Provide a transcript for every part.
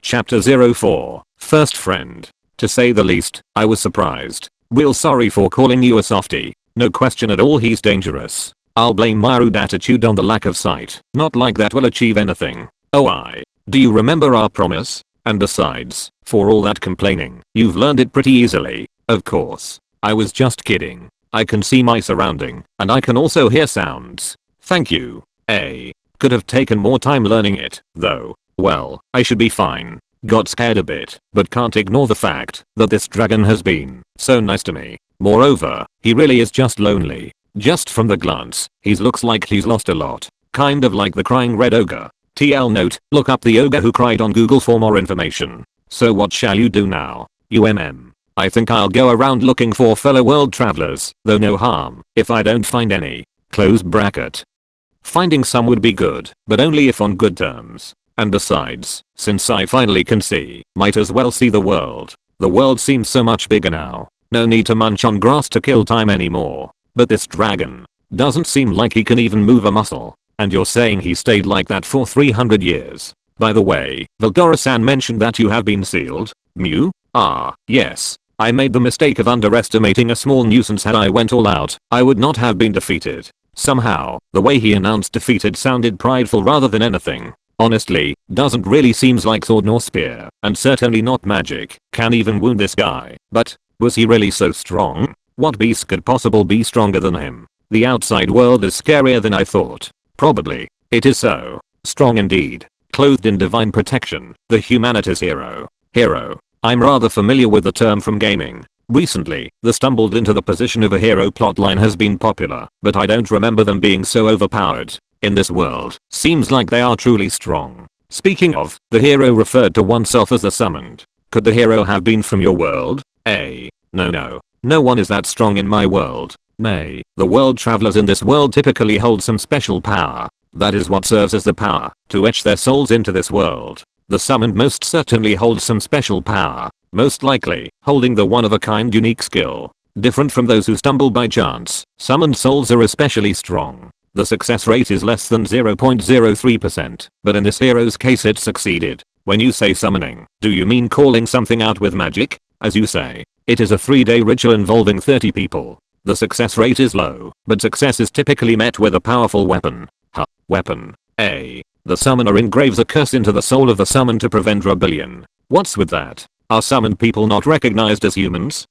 Chapter 04, First Friend. To say the least, I was surprised. Real sorry for calling you a softie. No question at all, he's dangerous. I'll blame my rude attitude on the lack of sight. Not like that will achieve anything. Oh, do you remember our promise? And besides, for all that complaining, you've learned it pretty easily. Of course. I was just kidding. I can see my surrounding, and I can also hear sounds. Thank you. Could have taken more time learning it, though. Well, I should be fine. Got scared a bit, but can't ignore the fact that this dragon has been so nice to me. Moreover, he really is just lonely. Just from the glance, he looks like he's lost a lot. Kind of like the crying red ogre. TL note, look up the ogre who cried on Google for more information. So what shall you do now? I think I'll go around looking for fellow world travelers, though no harm if I don't find any. Close bracket. Finding some would be good, but only if on good terms. And besides, since I finally can see, might as well see the world. The world seems so much bigger now. No need to munch on grass to kill time anymore. But this dragon doesn't seem like he can even move a muscle. And you're saying he stayed like that for 300 years. By the way, Veldora-san mentioned that you have been sealed. Mew? Ah, yes. I made the mistake of underestimating a small nuisance. Had I went all out, I would not have been defeated. Somehow, the way he announced defeated sounded prideful rather than anything. Honestly, doesn't really seems like sword nor spear, and certainly not magic, can even wound this guy. But, was he really so strong? What beast could possibly be stronger than him? The outside world is scarier than I thought. Probably. It is so. Strong indeed. Clothed in divine protection, the humanities hero. I'm rather familiar with the term from gaming. Recently, the stumbled into the position of a hero plotline has been popular, but I don't remember them being so overpowered. In this world, seems like they are truly strong. Speaking of, the hero referred to oneself as the summoned. Could the hero have been from your world? No. No one is that strong in my world. The world travelers in this world typically hold some special power. That is what serves as the power to etch their souls into this world. The summoned most certainly holds some special power, most likely holding the one-of-a-kind unique skill. Different from those who stumble by chance, summoned souls are especially strong. The success rate is less than 0.03%, but in this hero's case it succeeded. When you say summoning, do you mean calling something out with magic? As you say, it is a 3-day ritual involving 30 people. The success rate is low, but success is typically met with a powerful weapon. Weapon. The summoner engraves a curse into the soul of the summoned to prevent rebellion. What's with that? Are summoned people not recognized as humans?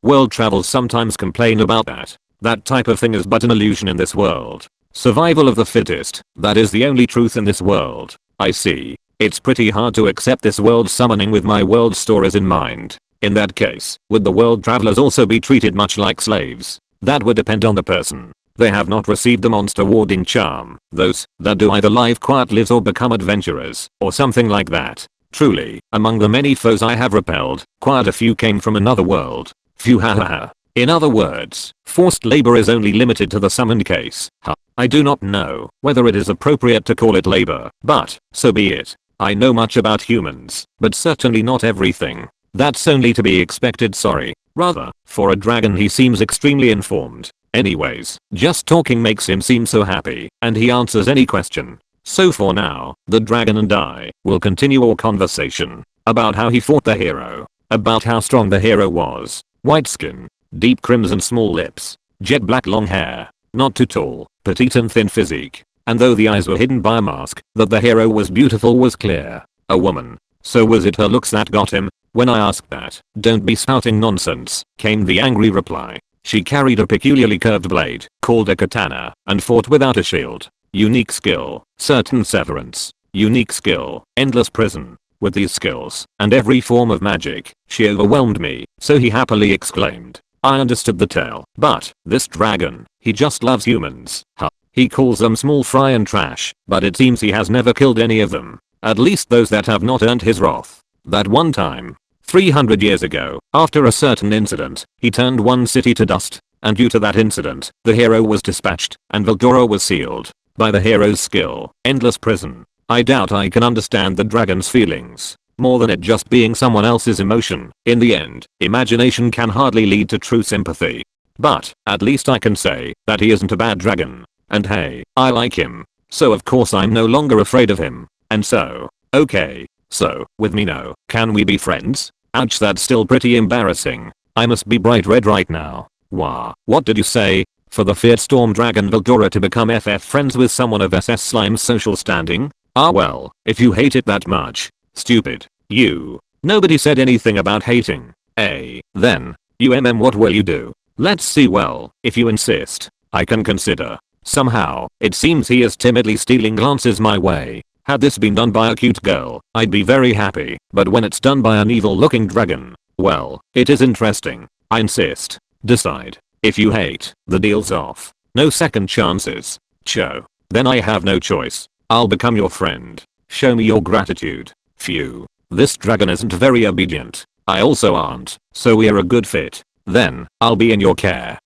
World travels sometimes complain about that. That type of thing is but an illusion in this world. Survival of the fittest, that is the only truth in this world. I see. It's pretty hard to accept this world summoning with my world stories in mind. In that case, would the world travelers also be treated much like slaves? That would depend on the person. They have not received the monster warding charm. Those that do either live quiet lives or become adventurers, or something like that. Truly, among the many foes I have repelled, quite a few came from another world. Phew, hahaha. In other words, forced labor is only limited to the summoned case. I do not know whether it is appropriate to call it labor, but so be it. I know much about humans, but certainly not everything. That's only to be expected, sorry. Rather, for a dragon he seems extremely informed. Anyways, just talking makes him seem so happy, and he answers any question. So for now, the dragon and I will continue our conversation about how he fought the hero, about how strong the hero was. White skin, deep crimson small lips, jet black long hair, not too tall, petite and thin physique. And though the eyes were hidden by a mask, that the hero was beautiful was clear. A woman. So was it her looks that got him? When I asked that, don't be spouting nonsense, came the angry reply. She carried a peculiarly curved blade, called a katana, and fought without a shield. Unique skill, certain severance. Unique skill, endless prison. With these skills, and every form of magic, she overwhelmed me, so he happily exclaimed. I understood the tale, but, this dragon, he just loves humans. He calls them small fry and trash, but it seems he has never killed any of them. At least those that have not earned his wrath. That one time, 300 years ago, after a certain incident, he turned one city to dust, and due to that incident, the hero was dispatched, and Veldora was sealed. By the hero's skill, endless prison. I doubt I can understand the dragon's feelings. More than it just being someone else's emotion. In the end, imagination can hardly lead to true sympathy. But, at least I can say, that he isn't a bad dragon. And hey, I like him. So of course I'm no longer afraid of him. And so, okay. So, with me no. Can we be friends? Ouch, that's still pretty embarrassing. I must be bright red right now. Wah. What did you say? For the feared storm dragon Veldora to become FF friends with someone of SS Slime's social standing? Ah well, if you hate it that much. Stupid. You. Nobody said anything about hating. Then. What will you do? Let's see, well, if you insist, I can consider. Somehow, it seems he is timidly stealing glances my way. Had this been done by a cute girl, I'd be very happy, but when it's done by an evil looking dragon, well, it is interesting. I insist. Decide. If you hate, the deal's off. No second chances. Cho. Then I have no choice. I'll become your friend. Show me your gratitude. Phew. This dragon isn't very obedient. I also aren't, so we're a good fit. Then, I'll be in your care.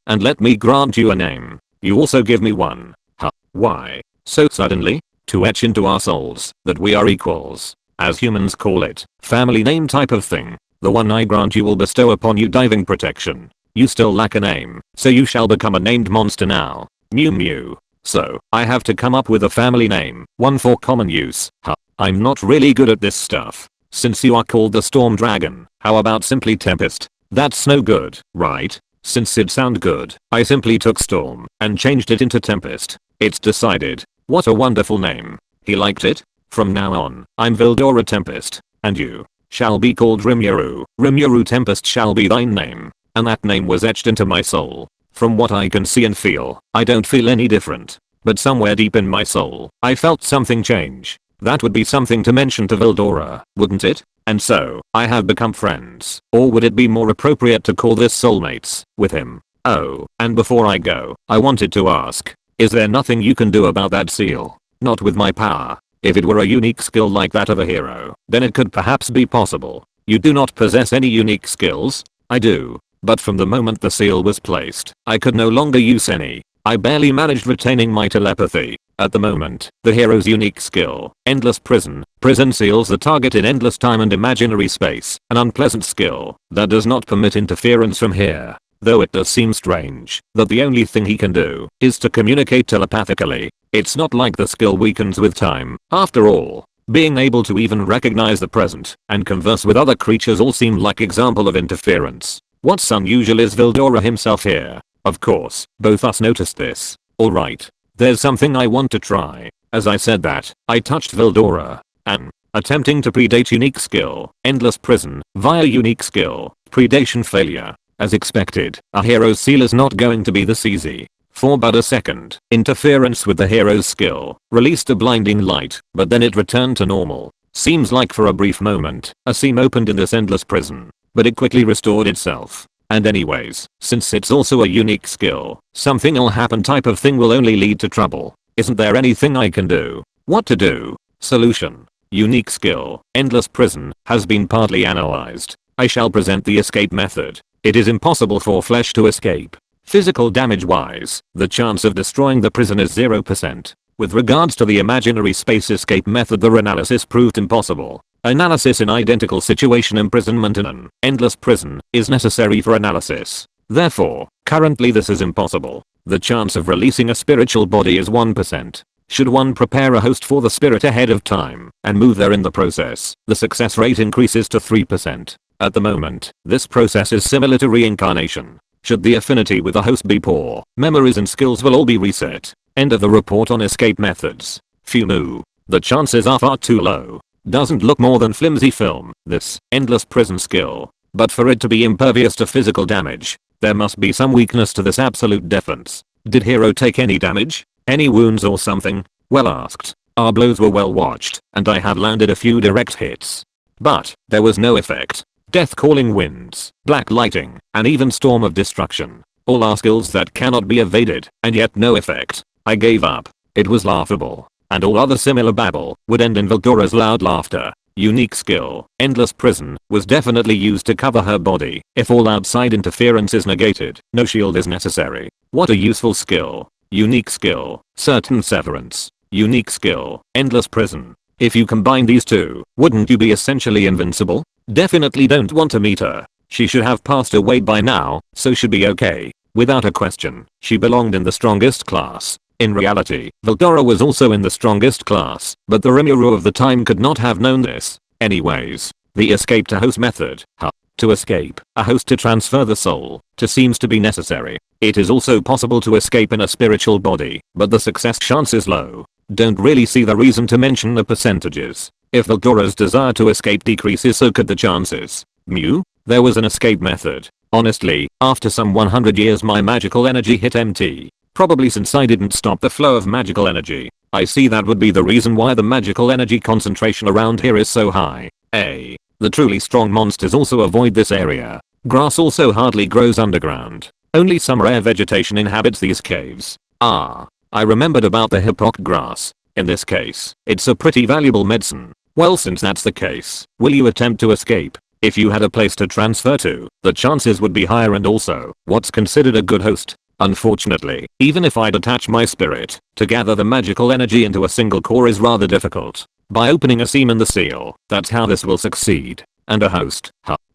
And let me grant you a name. You also give me one. Huh. Why? So suddenly? To etch into our souls that we are equals. As humans call it, family name type of thing. The one I grant you will bestow upon you diving protection. You still lack a name, so you shall become a named monster now. Mew mew. So, I have to come up with a family name, one for common use. Huh. I'm not really good at this stuff. Since you are called the Storm Dragon, how about simply Tempest? That's no good, right? Since it'd sound good, I simply took Storm and changed it into Tempest. It's decided. What a wonderful name. He liked it? From now on, I'm Veldora Tempest, and you shall be called Rimuru. Rimuru Tempest shall be thine name. And that name was etched into my soul. From what I can see and feel, I don't feel any different. But somewhere deep in my soul, I felt something change. That would be something to mention to Veldora, wouldn't it? And so, I have become friends. Or would it be more appropriate to call this soulmates with him? Oh, and before I go, I wanted to ask, is there nothing you can do about that seal? Not with my power. If it were a unique skill like that of a hero, then it could perhaps be possible. You do not possess any unique skills? I do. But from the moment the seal was placed, I could no longer use any. I barely managed retaining my telepathy. At the moment, the hero's unique skill, Endless Prison. Prison seals the target in endless time and imaginary space, an unpleasant skill that does not permit interference from here. Though it does seem strange that the only thing he can do is to communicate telepathically. It's not like the skill weakens with time. After all, being able to even recognize the present and converse with other creatures all seem like example of interference. What's unusual is Veldora himself here. Of course, both us noticed this. Alright. There's something I want to try. As I said that, I touched Veldora. And, attempting to predate unique skill, Endless Prison, via unique skill, predation failure. As expected, a hero's seal is not going to be this easy. For but a second, interference with the hero's skill released a blinding light, but then it returned to normal. Seems like for a brief moment, a seam opened in this endless prison, but it quickly restored itself. And anyways, since it's also a unique skill, something'll happen type of thing will only lead to trouble. Isn't there anything I can do? What to do? Solution. Unique skill, Endless Prison, has been partly analyzed. I shall present the escape method. It is impossible for flesh to escape. Physical damage wise, the chance of destroying the prison is 0%. With regards to the imaginary space escape method, the analysis proved impossible. Analysis in identical situation imprisonment in an endless prison is necessary for analysis. Therefore, currently this is impossible. The chance of releasing a spiritual body is 1%. Should one prepare a host for the spirit ahead of time and move there in the process, the success rate increases to 3%. At the moment, this process is similar to reincarnation. Should the affinity with the host be poor, memories and skills will all be reset. End of the report on escape methods. Phew. The chances are far too low. Doesn't look more than flimsy film, this endless prison skill. But for it to be impervious to physical damage, there must be some weakness to this absolute defense. Did hero take any damage? Any wounds or something? Well asked. Our blows were well watched, and I have landed a few direct hits. But, there was no effect. Death calling winds, black lighting, and even storm of destruction. All are skills that cannot be evaded, and yet no effect. I gave up. It was laughable. And all other similar babble would end in Veldora's loud laughter. Unique skill, Endless Prison, was definitely used to cover her body. If all outside interference is negated, no shield is necessary. What a useful skill. Unique skill, Certain Severance. Unique skill, Endless Prison. If you combine these two, wouldn't you be essentially invincible? Definitely don't want to meet her. She should have passed away by now, so should be okay. Without a question, she belonged in the strongest class. In reality, Veldora was also in the strongest class, but the Rimuru of the time could not have known this. Anyways, the escape to host method. To escape, a host to transfer the soul, to seems to be necessary. It is also possible to escape in a spiritual body, but the success chance is low. Don't really see the reason to mention the percentages. If Veldora's desire to escape decreases, so could the chances. There was an escape method. Honestly, after some 100 years my magical energy hit empty. Probably since I didn't stop the flow of magical energy. I see that would be the reason why the magical energy concentration around here is so high. The truly strong monsters also avoid this area. Grass also hardly grows underground. Only some rare vegetation inhabits these caves. I remembered about the hippoc grass. In this case, it's a pretty valuable medicine. Well, since that's the case, will you attempt to escape? If you had a place to transfer to, the chances would be higher, and also, what's considered a good host? Unfortunately, even if I detach my spirit, to gather the magical energy into a single core is rather difficult. By opening a seam in the seal, that's how this will succeed. And a host,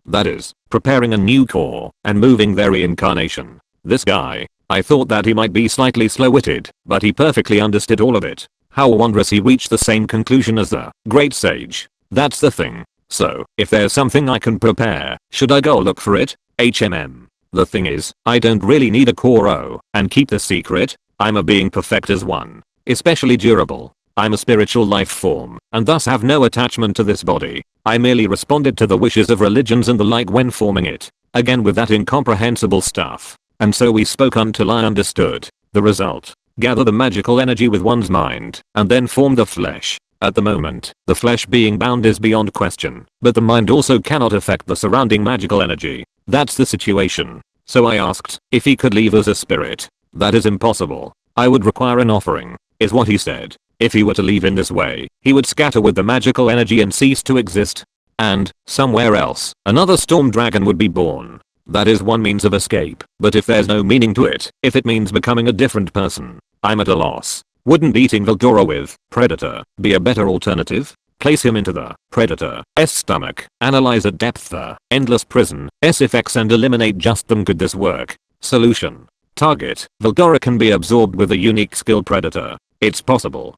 that is, preparing a new core, and moving their reincarnation. This guy, I thought that he might be slightly slow-witted, but he perfectly understood all of it. How wondrous he reached the same conclusion as the great sage. That's the thing. So, if there's something I can prepare, should I go look for it? The thing is, I don't really need a core and keep the secret. I'm a being perfect as one. Especially durable. I'm a spiritual life form, and thus have no attachment to this body. I merely responded to the wishes of religions and the like when forming it. Again with that incomprehensible stuff. And so we spoke until I understood. The result. Gather the magical energy with one's mind, and then form the flesh. At the moment, the flesh being bound is beyond question, but the mind also cannot affect the surrounding magical energy. That's the situation. So I asked if he could leave as a spirit. That is impossible. I would require an offering, is what he said. If he were to leave in this way, he would scatter with the magical energy and cease to exist. And, somewhere else, another storm dragon would be born. That is one means of escape, but if there's no meaning to it, if it means becoming a different person, I'm at a loss. Wouldn't eating Veldora with Predator be a better alternative? Place him into the Predator's stomach, analyze at depth the endless prison's effects and eliminate just them. Could this work? Solution. Target. Veldora can be absorbed with a unique skill Predator. It's possible.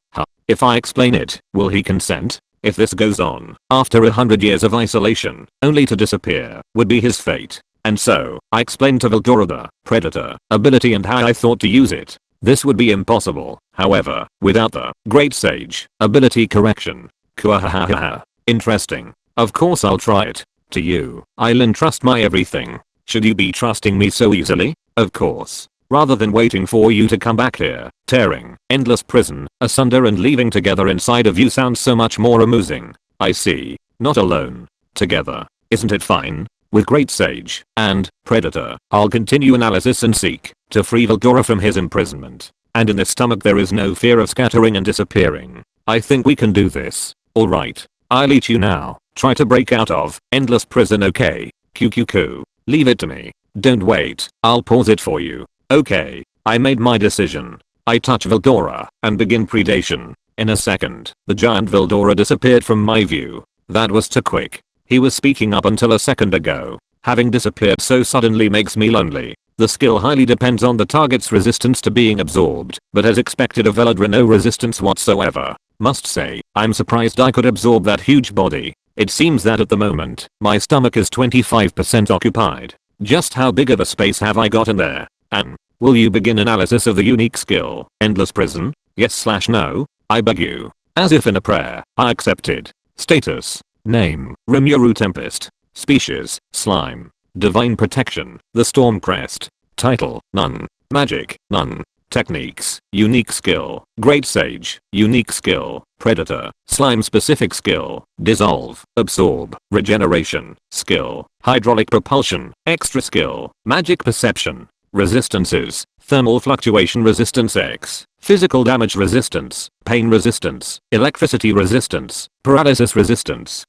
If I explain it, will he consent? If this goes on, after 100 years of isolation, only to disappear, would be his fate. And so, I explained to Veldora the Predator ability and how I thought to use it. This would be impossible, however, without the Great Sage ability correction. Interesting. Of course I'll try it. To you, I'll entrust my everything. Should you be trusting me so easily? Of course. Rather than waiting for you to come back here, tearing endless prison asunder and leaving together inside of you sounds so much more amusing. I see. Not alone. Together. Isn't it fine? With Great Sage and Predator, I'll continue analysis and seek to free Veldora from his imprisonment. And in this stomach there is no fear of scattering and disappearing. I think we can do this. Alright. I'll eat you now. Try to break out of endless prison, okay? QQQ. Leave it to me. Don't wait. I'll pause it for you. Okay. I made my decision. I touch Veldora and begin predation. In a second, the giant Veldora disappeared from my view. That was too quick. He was speaking up until a second ago. Having disappeared so suddenly makes me lonely. The skill highly depends on the target's resistance to being absorbed, but as expected of Veldora no resistance whatsoever. Must say, I'm surprised I could absorb that huge body. It seems that at the moment, my stomach is 25% occupied. Just how big of a space have I got in there? And, will you begin analysis of the unique skill, Endless Prison? Yes/no? I beg you. As if in a prayer, I accepted. Status. Name, Rimuru Tempest. Species, Slime. Divine Protection, the Storm Crest. Title, None. Magic, None. Techniques, Unique Skill, Great Sage, Unique Skill, Predator, Slime Specific Skill, Dissolve, Absorb, Regeneration, Skill, Hydraulic Propulsion, Extra Skill, Magic Perception. Resistances, Thermal Fluctuation Resistance X, Physical Damage Resistance, Pain Resistance, Electricity Resistance, Paralysis Resistance,